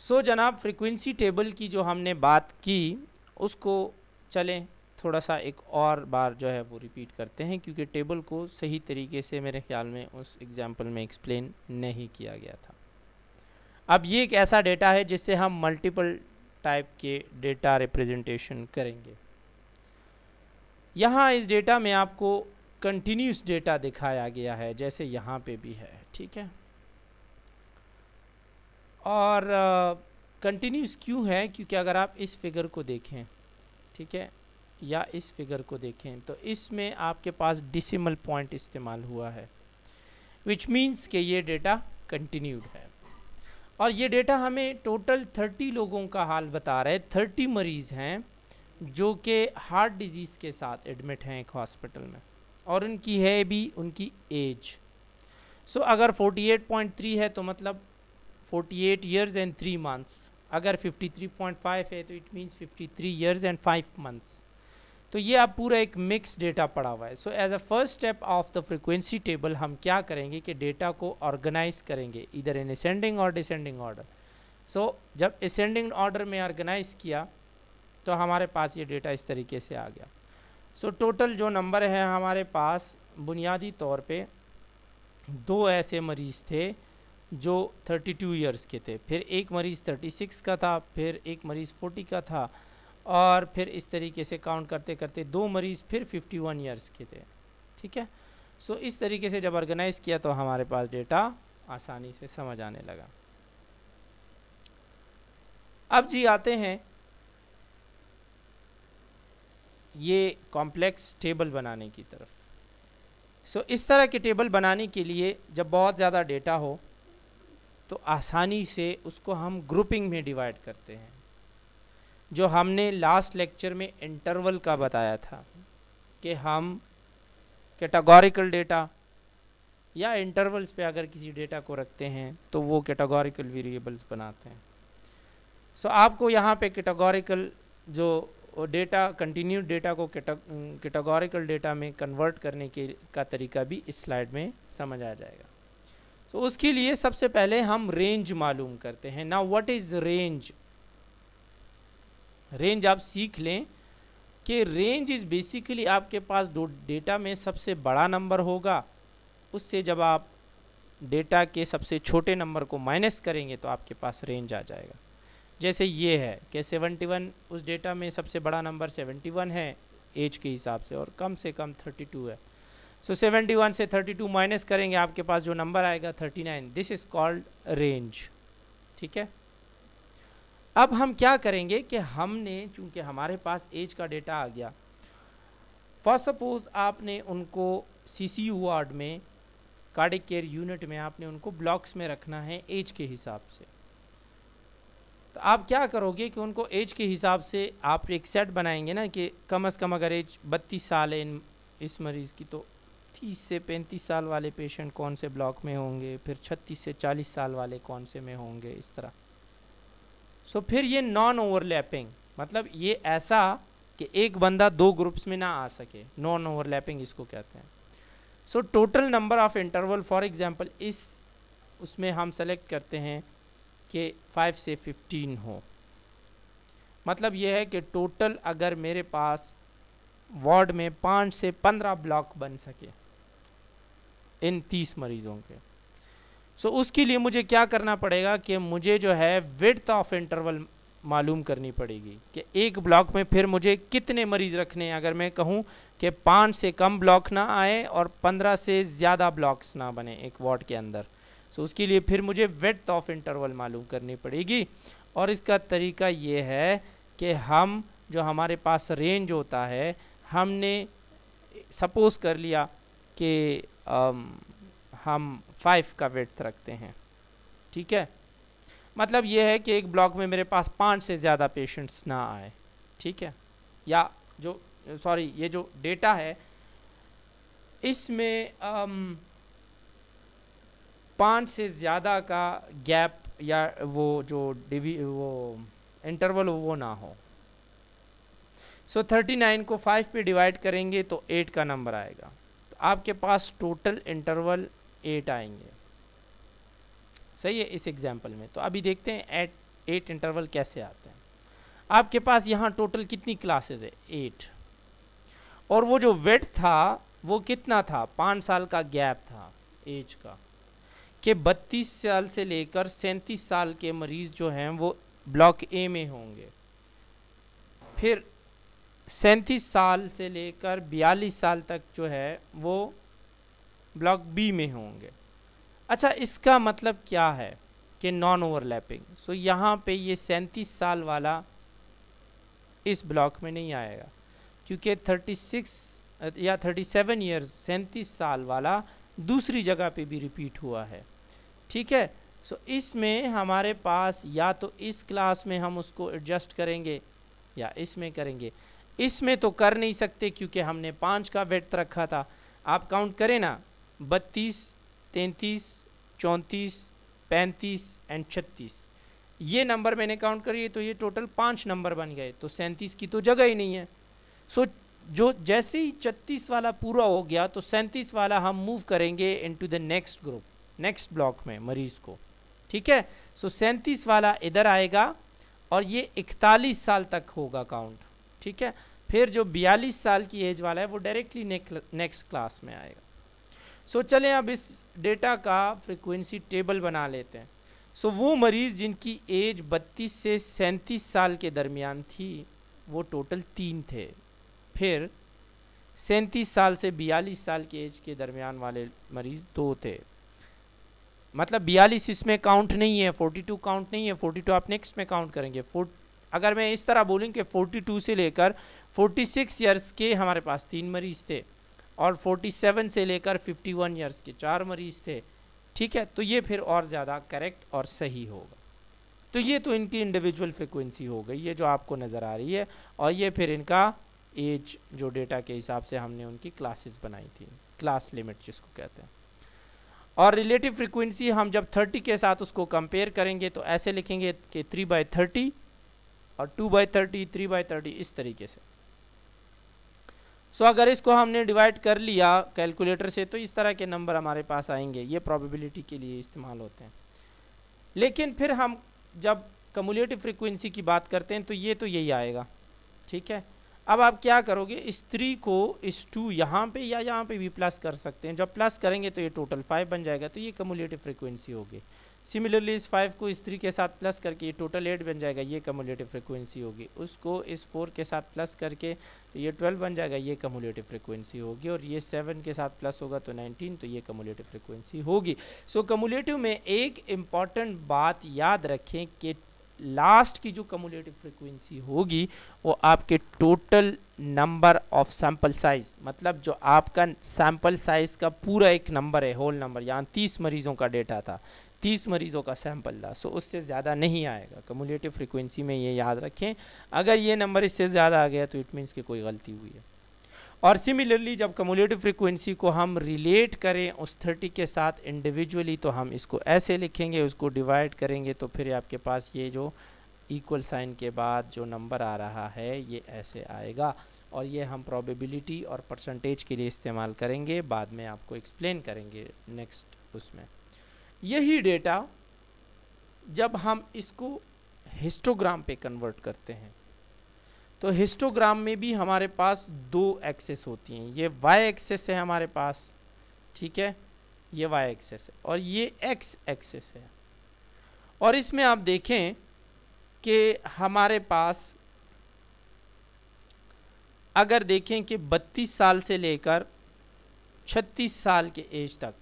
सो जनाब फ्रीक्वेंसी टेबल की जो हमने बात की उसको चलें थोड़ा सा एक और बार जो है वो रिपीट करते हैं, क्योंकि टेबल को सही तरीके से मेरे ख्याल में उस एग्जाम्पल में एक्सप्लेन नहीं किया गया था। अब ये एक ऐसा डेटा है जिससे हम मल्टीपल टाइप के डेटा रिप्रेजेंटेशन करेंगे। यहाँ इस डेटा में आपको कंटिन्यूस डेटा दिखाया गया है, जैसे यहाँ पे भी है, ठीक है। और कंटिन्यूस क्यों है? क्योंकि अगर आप इस फिगर को देखें, ठीक है, या इस फिगर को देखें, तो इसमें आपके पास डेसिमल पॉइंट इस्तेमाल हुआ है, विच मीन्स कि ये डेटा कंटिन्यूड है। और ये डेटा हमें टोटल 30 लोगों का हाल बता रहे हैं। 30 मरीज़ हैं जो कि हार्ट डिजीज़ के साथ एडमिट हैं एक हॉस्पिटल में, और उनकी है भी उनकी एज। सो अगर 48.3 है तो मतलब 48 ईयर्स एंड 3 मंथ्स। अगर 53.5 है तो it means 53 years and 5 months. तो ये आप पूरा एक मिक्स डेटा पड़ा हुआ है। So as a first step of the frequency table हम क्या करेंगे कि डेटा को ऑर्गेनाइज करेंगे इधर इन असेंडिंग और डिसेंडिंग ऑर्डर। सो जब असेंडिंग ऑर्डर में ऑर्गेनाइज किया तो हमारे पास ये डेटा इस तरीके से आ गया। सो टोटल जो नंबर है हमारे पास, बुनियादी तौर पे 2 ऐसे मरीज़ थे जो 32 इयर्स के थे, फिर एक मरीज़ 36 का था, फिर एक मरीज़ 40 का था, और फिर इस तरीके से काउंट करते करते 2 मरीज़ फिर 51 इयर्स के थे, ठीक है। सो इस तरीके से जब ऑर्गेनाइज किया तो हमारे पास डेटा आसानी से समझ आने लगा। अब जी आते हैं ये कॉम्प्लेक्स टेबल बनाने की तरफ। सो इस तरह के टेबल बनाने के लिए जब बहुत ज़्यादा डेटा हो तो आसानी से उसको हम ग्रुपिंग में डिवाइड करते हैं, जो हमने लास्ट लेक्चर में इंटरवल का बताया था कि हम कैटेगोरिकल डेटा या इंटरवल्स पे अगर किसी डेटा को रखते हैं तो वो कैटेगोरिकल वेरिएबल्स बनाते हैं। सो आपको यहाँ पे कैटेगोरिकल जो डेटा, कंटिन्यूड डेटा को कैटेगोरिकल डेटा में कन्वर्ट करने का तरीका भी इस स्लाइड में समझ आ जाएगा। तो उसके लिए सबसे पहले हम रेंज मालूम करते हैं। Now what is range? Range आप सीख लें कि रेंज इज़ बेसिकली आपके पास डेटा में सबसे बड़ा नंबर होगा, उससे जब आप डेटा के सबसे छोटे नंबर को माइनस करेंगे तो आपके पास रेंज आ जाएगा। जैसे ये है कि 71, उस डेटा में सबसे बड़ा नंबर 71 है एज के हिसाब से, और कम से कम 32 है। सो 71 से 32 माइनस करेंगे, आपके पास जो नंबर आएगा 39। दिस इज़ कॉल्ड रेंज, ठीक है। अब हम क्या करेंगे कि हमने, चूंकि हमारे पास एज का डेटा आ गया, फॉर सपोज आपने उनको CCU वार्ड में, कार्डियक केयर यूनिट में, आपने उनको ब्लॉक्स में रखना है एज के हिसाब से। तो आप क्या करोगे कि उनको एज के हिसाब से आप एक सेट बनाएंगे ना, कि कम से कम अगर एज 32 साल है इस मरीज़ की, तो 30 से 35 साल वाले पेशेंट कौन से ब्लॉक में होंगे, फिर 36 से 40 साल वाले कौन से में होंगे, इस तरह। सो फिर ये नॉन ओवरलैपिंग, मतलब ये ऐसा कि एक बंदा 2 ग्रुप्स में ना आ सके, नॉन ओवरलैपिंग इसको कहते हैं। So total number of interval, for example उसमें हम सेलेक्ट करते हैं कि 5 से 15 हो। मतलब ये है कि टोटल अगर मेरे पास वार्ड में 5 से 15 ब्लॉक बन सके इन 30 मरीज़ों के, सो उसके लिए मुझे क्या करना पड़ेगा कि मुझे जो है विड्थ ऑफ इंटरवल मालूम करनी पड़ेगी कि एक ब्लॉक में फिर मुझे कितने मरीज़ रखने हैं। अगर मैं कहूँ कि 5 से कम ब्लॉक ना आए और 15 से ज़्यादा ब्लॉक्स ना बने एक वार्ड के अंदर, सो उसके लिए फिर मुझे विड्थ ऑफ इंटरवल मालूम करनी पड़ेगी। और इसका तरीका ये है कि हम, जो हमारे पास रेंज होता है, हमने सपोज कर लिया कि हम 5 का विड्थ रखते हैं, ठीक है। मतलब ये है कि एक ब्लॉक में मेरे पास 5 से ज़्यादा पेशेंट्स ना आए, ठीक है। या जो ये जो डेटा है इसमें 5 से ज़्यादा का गैप या वो इंटरवल वो ना हो। सो 39 को 5 पे डिवाइड करेंगे तो 8 का नंबर आएगा। तो आपके पास टोटल इंटरवल 8 आएंगे, सही है इस एग्जाम्पल में। तो अभी देखते हैं 8 इंटरवल कैसे आते हैं। आपके पास यहाँ टोटल कितनी क्लासेस है? 8। और वो जो वेट था वो कितना था, 5 साल का गैप था एज का, कि 32 साल से लेकर 37 साल के मरीज जो हैं वो ब्लॉक ए में होंगे, फिर 37 साल से लेकर 42 साल तक जो है वो ब्लॉक बी में होंगे। अच्छा, इसका मतलब क्या है कि नॉन ओवरलैपिंग। सो यहाँ पे ये 37 साल वाला इस ब्लॉक में नहीं आएगा, क्योंकि 36 या 37 ईयर्स 37 साल वाला दूसरी जगह पे भी रिपीट हुआ है, ठीक है। सो इसमें हमारे पास या तो इस क्लास में हम उसको एडजस्ट करेंगे या इसमें करेंगे। इसमें तो कर नहीं सकते क्योंकि हमने 5 का वेट रखा था। आप काउंट करें ना, 32, 33, 34, 35 एंड 36, ये नंबर मैंने काउंट करिए तो ये टोटल 5 नंबर बन गए, तो 37 की तो जगह ही नहीं है। सो जो जैसे ही 36 वाला पूरा हो गया तो 37 वाला हम मूव करेंगे into the next group, next block में मरीज को, ठीक है। सो 37 वाला इधर आएगा और ये 41 साल तक होगा काउंट, ठीक है। फिर जो 42 साल की एज वाला है वो डायरेक्टली नेक्स्ट क्लास में आएगा। सो चलें अब इस डेटा का फ्रीक्वेंसी टेबल बना लेते हैं। सो वो मरीज़ जिनकी एज 32 से 37 साल के दरमियान थी वो टोटल 3 थे। फिर 37 साल से 42 साल की एज के दरमियान वाले मरीज़ 2 थे, मतलब 42 इसमें काउंट नहीं है, 42 काउंट नहीं है, 42 आप नेक्स्ट में काउंट करेंगे। अगर मैं इस तरह बोलूँ कि 42 से लेकर 46 ईयर्स के हमारे पास 3 मरीज़ थे और 47 से लेकर 51 ईयर्स के 4 मरीज़ थे, ठीक है। तो ये फिर और ज़्यादा करेक्ट और सही होगा। तो ये तो इनकी इंडिविजुअल फ्रिक्वेंसी हो गई, ये जो आपको नज़र आ रही है, और ये फिर इनका एज जो डेटा के हिसाब से हमने उनकी क्लासेस बनाई थी, क्लास लिमिट जिसको कहते हैं। और रिलेटिव फ्रिक्वेंसी हम जब 30 के साथ उसको कंपेयर करेंगे तो ऐसे लिखेंगे कि 3/30 और 2/30, 3/30, इस तरीके से। सो अगर इसको हमने डिवाइड कर लिया कैलकुलेटर से तो इस तरह के नंबर हमारे पास आएंगे, ये प्रोबेबिलिटी के लिए इस्तेमाल होते हैं। लेकिन फिर हम जब कम्युलेटिव फ्रिक्वेंसी की बात करते हैं तो ये तो यही आएगा, ठीक है। अब आप क्या करोगे, इस 3 को इस 2 यहाँ पे या यहाँ पे भी प्लस कर सकते हैं। जब प्लस करेंगे तो ये टोटल 5 बन जाएगा, तो ये कम्युलेटिव फ्रिक्वेंसी होगी। सिमिलरली इस 5 को इस 3 के साथ प्लस करके ये टोटल 8 बन जाएगा, ये कम्युलेटिव फ्रिक्वेंसी होगी। उसको इस 4 के साथ प्लस करके तो ये 12 बन जाएगा, ये कम्युलेटिव फ्रिक्वेंसी होगी। और ये 7 के साथ प्लस होगा तो 19, तो ये कम्युलेटिव फ्रिक्वेंसी होगी। सो कम्युलेटिव में एक इम्पॉर्टेंट बात याद रखें कि लास्ट की जो कम्युलेटिव फ्रिक्वेंसी होगी वो आपके total number of sample size, मतलब जो आपका सैंपल साइज का पूरा एक नंबर है, होल नंबर। यहाँ 30 मरीजों का डेटा था, 30 मरीजों का सैंपल था, सो उससे ज़्यादा नहीं आएगा कम्युलेटिव फ्रिक्वेंसी में, ये याद रखें। अगर ये नंबर इससे ज़्यादा आ गया तो इट मीन्स कि कोई गलती हुई है। और सिमिलरली जब कम्युलेटिव फ्रिक्वेंसी को हम रिलेट करें उस 30 के साथ इंडिविजुअली तो हम इसको ऐसे लिखेंगे, उसको डिवाइड करेंगे तो फिर आपके पास ये जो इक्वल साइन के बाद जो नंबर आ रहा है ये ऐसे आएगा। और ये हम प्रोबेबिलिटी और परसेंटेज के लिए इस्तेमाल करेंगे, बाद में आपको एक्सप्लेन करेंगे नेक्स्ट उसमें। यही डेटा जब हम इसको हिस्टोग्राम पे कन्वर्ट करते हैं तो हिस्टोग्राम में भी हमारे पास 2 एक्सेस होती हैं। ये वाई एक्सेस है हमारे पास, ठीक है, ये वाई एक्सेस है, और ये एक्स एक्सेस है। और इसमें आप देखें कि हमारे पास अगर देखें कि 32 साल से लेकर 36 साल के एज तक,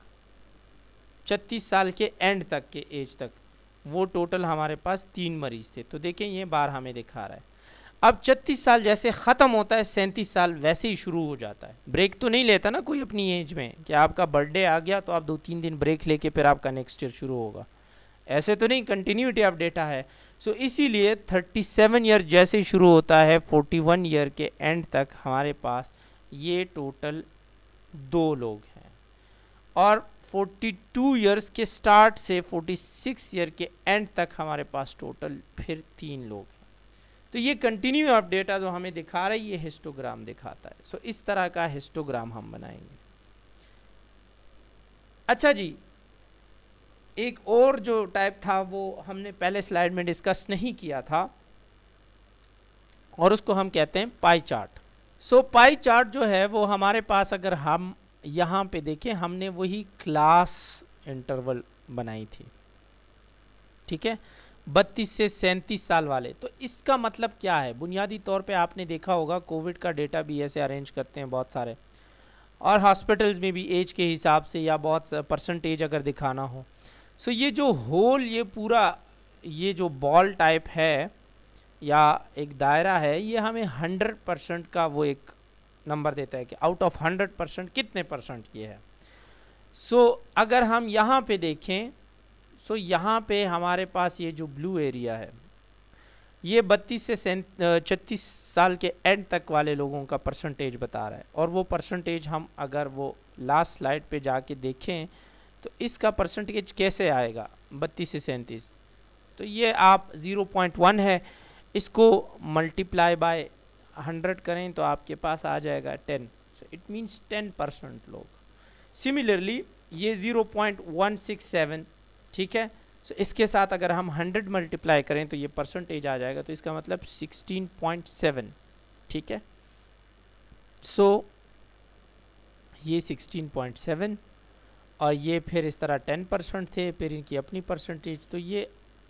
36 साल के एंड तक के एज तक, वो टोटल हमारे पास 3 मरीज थे। तो देखें ये बार हमें दिखा रहा है। अब 36 साल जैसे ख़त्म होता है 37 साल वैसे ही शुरू हो जाता है। ब्रेक तो नहीं लेता ना कोई अपनी एज में कि आपका बर्थडे आ गया तो आप 2-3 दिन ब्रेक लेके फिर आपका नेक्स्ट ईयर शुरू होगा, ऐसे तो नहीं, कंटिन्यूटी ऑफ डेटा है। सो इसीलिए 37 ईयर जैसे ही शुरू होता है 41 ईयर के एंड तक हमारे पास ये टोटल 2 लोग हैं, और 42 ईयर्स के स्टार्ट से 46 ईयर के एंड तक हमारे पास टोटल फिर 3 लोग हैं। तो ये कंटिन्यू ऑफ डेटा जो हमें दिखा रहा है ये हिस्टोग्राम दिखाता है। सो इस तरह का हिस्टोग्राम हम बनाएंगे। अच्छा जी, एक और जो टाइप था वो हमने पहले स्लाइड में डिस्कस नहीं किया था और उसको हम कहते हैं पाई चार्ट। सो पाई चार्ट जो है वो हमारे पास, अगर हम यहाँ पे देखें, हमने वही क्लास इंटरवल बनाई थी, ठीक है, 32 से 37 साल वाले। तो इसका मतलब क्या है? बुनियादी तौर पे आपने देखा होगा कोविड का डेटा भी ऐसे अरेंज करते हैं बहुत सारे, और हॉस्पिटल्स में भी एज के हिसाब से या बहुत परसेंटेज अगर दिखाना हो। सो ये जो होल, ये पूरा, ये जो बॉल टाइप है या एक दायरा है, ये हमें 100% का वो एक नंबर देता है कि आउट ऑफ 100% कितने परसेंट ये है। सो अगर हम यहाँ पे देखें, सो यहाँ पे हमारे पास ये जो ब्लू एरिया है, ये 32 से 36 साल के एंड तक वाले लोगों का परसेंटेज बता रहा है। और वो परसेंटेज हम अगर वो लास्ट स्लाइड पे जाके देखें तो इसका परसेंटेज कैसे आएगा 32 से 37? तो ये आप 0.1 है, इसको मल्टीप्लाई बाय 100 करें तो आपके पास आ जाएगा 10। सो इट मीन्स 10% लोग। सिमिलरली ये 0.167, ठीक है। सो इसके साथ अगर हम 100 मल्टीप्लाई करें तो ये परसेंटेज आ जाएगा, तो इसका मतलब 16.7, ठीक है। सो ये 16.7 और ये फिर इस तरह 10% थे, फिर इनकी अपनी परसेंटेज। तो ये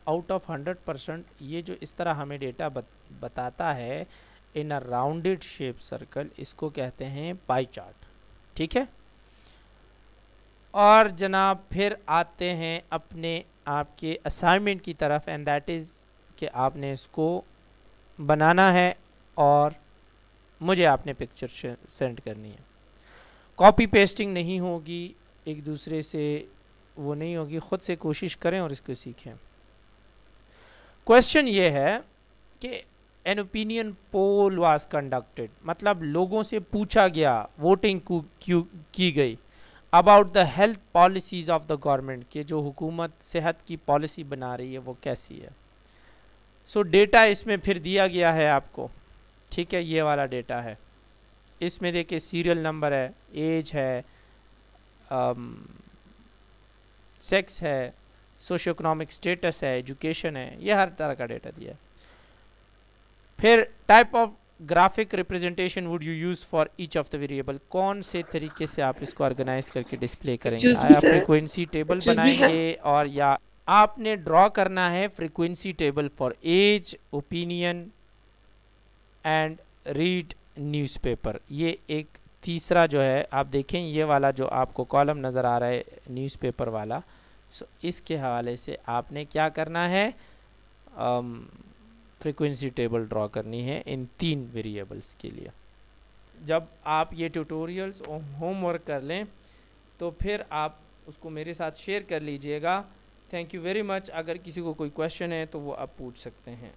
आउट ऑफ 100%, ये जो इस तरह हमें डेटा बताता है इन अ राउंडेड शेप सर्कल, इसको कहते हैं पाई चार्ट, ठीक है। और जनाब फिर आते हैं अपने आपके असाइनमेंट की तरफ, एंड दैट इज़ कि आपने इसको बनाना है और मुझे आपने पिक्चर सेंड करनी है। कॉपी पेस्टिंग नहीं होगी, एक दूसरे से वो नहीं होगी, ख़ुद से कोशिश करें और इसको सीखें। क्वेश्चन ये है कि an opinion poll was conducted, मतलब लोगों से पूछा गया, वोटिंग की गई about the health policies of the government, के जो हुकूमत सेहत की पॉलिसी बना रही है वो कैसी है। सो डेटा इसमें फिर दिया गया है आपको, ठीक है, ये वाला डेटा है। इसमें देखिए सीरियल नंबर है, एज है, सेक्स है, सोशियो इकोनॉमिक स्टेटस है, एजुकेशन है, ये हर तरह का डेटा दिया है। फिर type of graphic representation would you use for each of the variable, कौन से तरीके से आप इसको ऑर्गेनाइज करके डिस्प्ले करेंगे, या फ्रीक्वेंसी टेबल बनाएंगे और या आपने ड्रॉ करना है frequency table for age, opinion and read newspaper. ये एक तीसरा जो है आप देखें, ये वाला जो आपको कॉलम नज़र आ रहा है न्यूज़पेपर वाला, सो इसके हवाले से आपने क्या करना है, फ्रीक्वेंसी टेबल ड्रॉ करनी है इन 3 वेरिएबल्स के लिए। जब आप ये ट्यूटोरियल्स होमवर्क कर लें तो फिर आप उसको मेरे साथ शेयर कर लीजिएगा। Thank you very much. अगर किसी को कोई क्वेश्चन है तो वो आप पूछ सकते हैं।